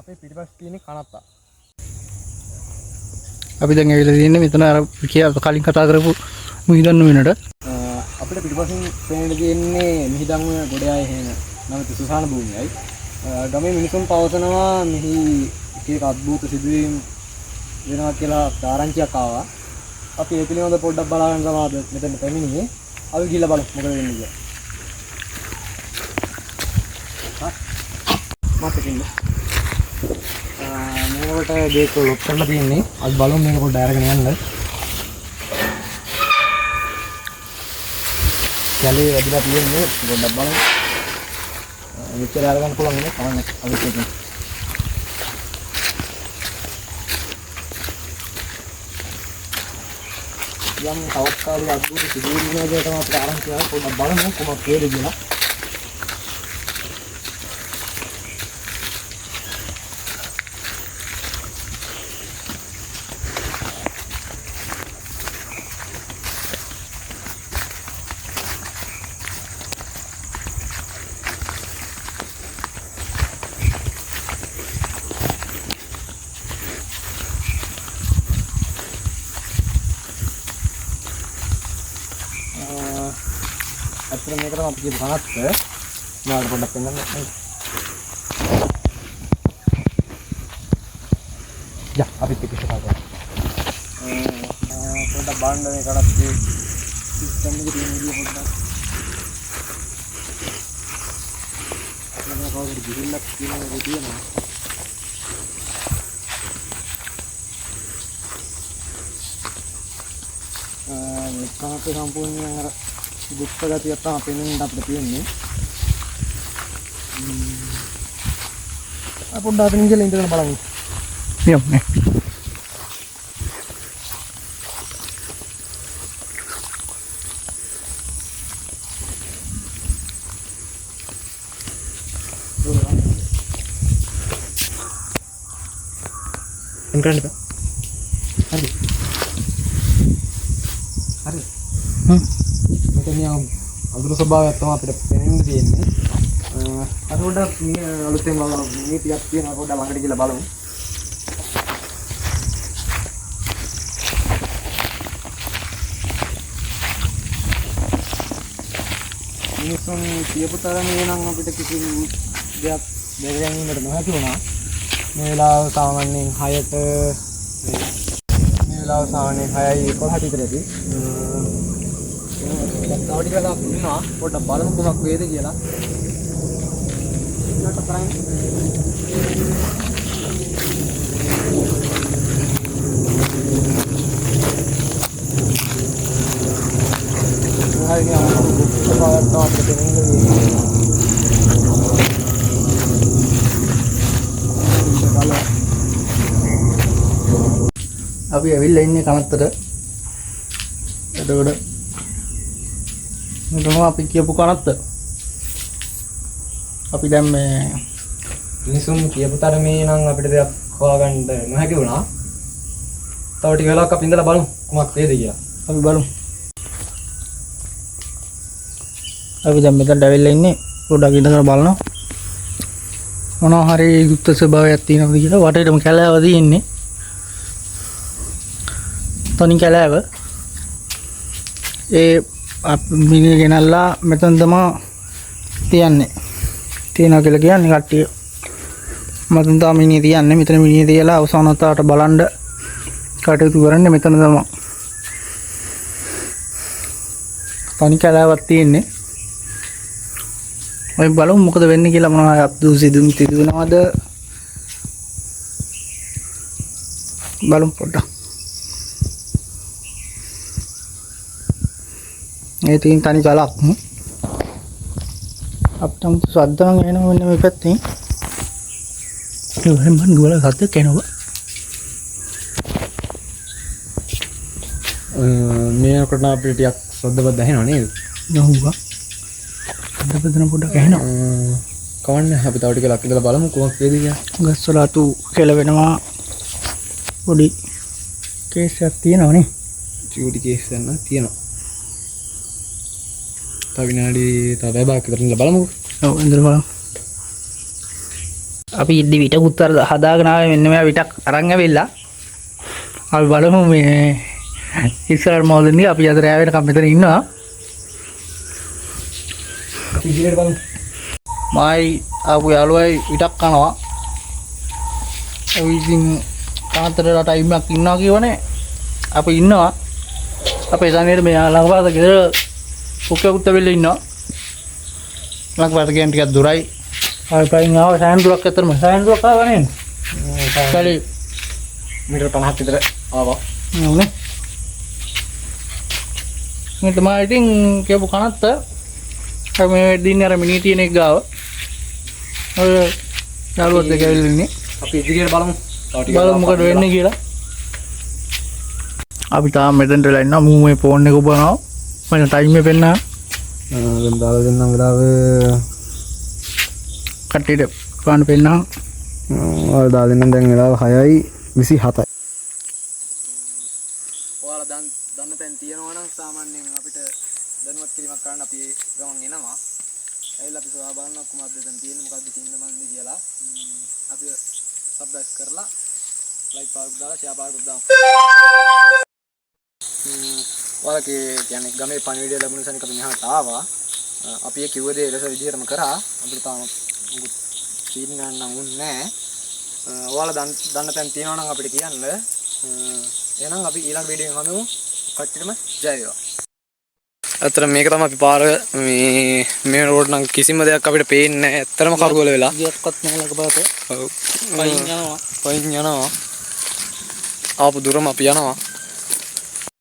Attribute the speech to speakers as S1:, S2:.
S1: අපේ පිටිපස්සේ තියෙන කනත්තා.
S2: අපි දැන් ඇවිල්ලා තියෙන්නේ මෙතන අර කලින් කතා කරපු මිහිදන්න වෙනට.
S1: අපිට පිටිපස්සෙන් පේන්න තියෙන්නේ මිහිදන් ගොඩ ආයේ හේන නමුත් සුසාන භූමියයි. ගමේ මිනිසුන් පවසනවා මෙහි එක අద్భుත සිදුවීම් වෙනවා කියලා ආරංචියක් ආවා. අපි ඒ පිළිබඳව පොඩ්ඩක් බලන්න තමයි මෙතන පැමිණියේ. අපි ගිහලා බලමු මොකද වෙන්නේ කියලා. මාතකින්ද මේකට ගේට් එක ලොක් කරලා තියෙන්නේ. අපි බලමු මේක පොඩ්ඩක් අරගෙන යන්න. කැලේ වැඩිලා තියෙන්නේ පොඩ්ඩක් බලමු. මෙච්චර අරගන්න පුළුවන් නේ කවන්න අපි කියමු. යම් තවත් කාලයක් අද්භූත සිදුවීම් වෙනවා තමයි අපිට ආරංචි කරලා පොඩ්ඩක් බලමු කොහොමද කියලා. අතන මේකට අපි කියපු කනත් නාඩ පොඩ්ඩක් පෙන්නන්න. යා අපි පිටිෂ කරා. පොඩ්ඩක් බාන්න මේ කනත් සිස්ටම් එකේ තියෙන විදිය පොඩ්ඩක්. මේක කවුරුද ගිහිල්ලා තියෙන විදියනවා. මේ කනත් සම්පූර්ණයෙන් අර දුක්ඛ ගතිය තමයි පෙනෙන්න අපිට තියෙන්නේ. පොඩ්ඩක් අතනින් ගිහලා ඉඳගෙන බලමු.
S2: නියම් නේ.
S1: එන්කරන්න බෑ. හරි. හරි. මෙතන අඳුර ස්වභාවයක් තමයි අපිට පේන්න තියෙන්නේ. අර පොඩ්ඩක් මේ අලුතෙන් නීතියක් තියෙනවා පොඩ්ඩක් ළඟට ගිහලා බලමු. මිනිස්සුන් කියපු තරමේ නම් අපිට කිසිම දෙයක් දැකගැනීමට නොහැකි වුණා. මේ වෙලාව සාමාන්‍යයෙන් 6ට මේ වෙලාව සාමාන්‍යයෙන් 6:11 විතර ඇති. තව ටික වෙලාවක් ඉන්නවා පොඩ්ඩක් බලමු කොහොමද වේද කියලා. ඊට පස්සේ
S2: අපි ඇවිල්ලා ඉන්නේ කනත්තට. එතකොට මේ තමයි අපි කියපු කනත්ත. අපි දැන් මේ
S1: මිනිසුන් කියපු තරමේ නම් අපිට දෙයක් හොයාගන්න නොහැකි වුණා. තව ටික වෙලාවක් අපි ඉඳලා බලමු කොහොමද වේද කියලා.
S2: අපි බලමු. අපි දැන් මෙතනට ඇවිල්ලා ඉන්නේ පොඩ්ඩක් ඉඳලා බලනවා. මොනවා හරි යුක්ත ස්වභාවයක් තියෙනවද කියලා. වටේටම කැලෑව තියෙන්නේ. තනි කැලෑව. ඒ මිනිහ ගෙනල්ලා මෙතන තමයි තියන්නේ. තියනවා කියලා කියන්නේ කට්ටිය. මතන් තමයි මිනිහ තියන්නේ. මෙතන මිනිහ තියලා අවසානතාවට බලන්න කටයුතු කරන්නේ මෙතන තමයි. තනි කැලෑවක් තියෙන්නේ. ඔය බලමු මොකද වෙන්නේ කියලා. මොනවා අද්භූත සිදුවනවද බලමු පොඩ්ඩක්. ඒ තියෙන තනි ගලක් අපිට නම් සද්දනම් එනවා මෙන්න මේ පැත්තෙන්. ඒ හැමන් ගෝල සද්දයක් එනවා.
S1: මේකට අපිට ටිකක් ශ්‍රද්ධාවත් දැනෙනවා නේද?
S2: නෝවා. සද්දපදන පොඩ්ඩක් ඇහෙනවා.
S1: කවන්න අපි තව ටික ලක් ඉඳලා බලමු කොහොමද වේද කියලා.
S2: ගස්වල අතු කෙලවෙනවා. පොඩි කේස් එකක් තියෙනවා නේ.
S1: චූටි කේස් එකක් තියෙනවා. තව විනාඩි තව බයක් විතර ඉඳලා බලමුකෝ.
S2: ඔව් ඉඳලා බලමු. අපි ඉද්දි විට උත්තර හදාගෙන ආවේ මෙන්න මෙයා විටක් අරන් ඇවිල්ලා. අපි බලමු මේ ඉස්සරහ මොළෙන්දී අපි අද රෑ වෙනකම් මෙතන ඉන්නවා.
S1: අපි ඉදිරියට බලමු.
S2: මායි ආපු යාළුවයි විටක් කනවා. අපි ඉතින් කාන්තරට ටයිම් එකක් ඉන්නවා කියවනේ. අපි ඉන්නවා. අපේ සමීර මේ ළඟපාත ගෙදර කුක්කකුත් වෙලා ඉන්නවා. ළඟපාත කියන්නේ ටිකක් දුරයි. ආයි පයින් ආව සෑන්දුවක් අතරම සෑන්දුවක් ආවනේ. කලි
S1: මීටර 50ක් විතර ආවා.
S2: නේ. මේ තමයි ඉතින් කියපු කනත්ත මේ දින්නේ අර මිනී තියෙන එක ගාව. ඔය යාළුවත් දෙක ඇවිල්ලා ඉන්නේ.
S1: අපි ඉදිරියට බලමු.
S2: බලමු මොකද වෙන්නේ කියලා. අපි තාම මෙතනට වෙලා ඉන්නවා. මූ මේ ෆෝන් එක ඔබනවා. මම ටයිම් එක පෙන්නා.
S1: දැන් දාලා දෙන්නම් වෙලාව
S2: කට්ටියට පාන්න පෙන්නා.
S1: ඔයාලා දාලා දෙන්නම් දැන් වෙලාව 6:27යි. ඔයාලා දන්න තැන් තියෙනවා නම් සාමාන්‍යයෙන් අපිට දැනුවත් කිරීමක් කරන්න අපි ගමන් එනවා. ඇවිල්ලා අපි සොයා බලනවා කොහොමද දැන් තියෙන්නේ මොකද්ද කින්දමන්නේ කියලා. අපි සබ්ස්ක්‍රයිබ් කරලා ලයික් පාරක් දාලා ෂෙයා පාරක් දාමු. ඔයාලගේ කියන්නේ ගමේ පණිවිඩය ලැබුණ නිසා අපි මෙහාට ආවා. අපි ඒ කිව්ව දේ ඊළඟ විදිහටම කරා. අපිට තාම මුකුත් සීන් ගන්න උන්නේ නැහැ. ඔයාලා දන්න තැන් තියෙනවා නම් අපිට කියන්න. එහෙනම් අපි ඊළඟ වීඩියෝ එකෙන් හමුවෙමු. කට්ටියටම ජය වේවා. අතන මේක තමයි අපි පාර මේ රෝඩ් නම් කිසිම දෙයක් අපිට පේන්නේ නැහැ. ඇත්තටම කරුගල වෙලා.
S2: ගියක්වත් නැහැ ළඟපාත.
S1: ඔව්.
S2: පයින් යනවා.
S1: පයින් යනවා. ආපු දුරම අපි යනවා.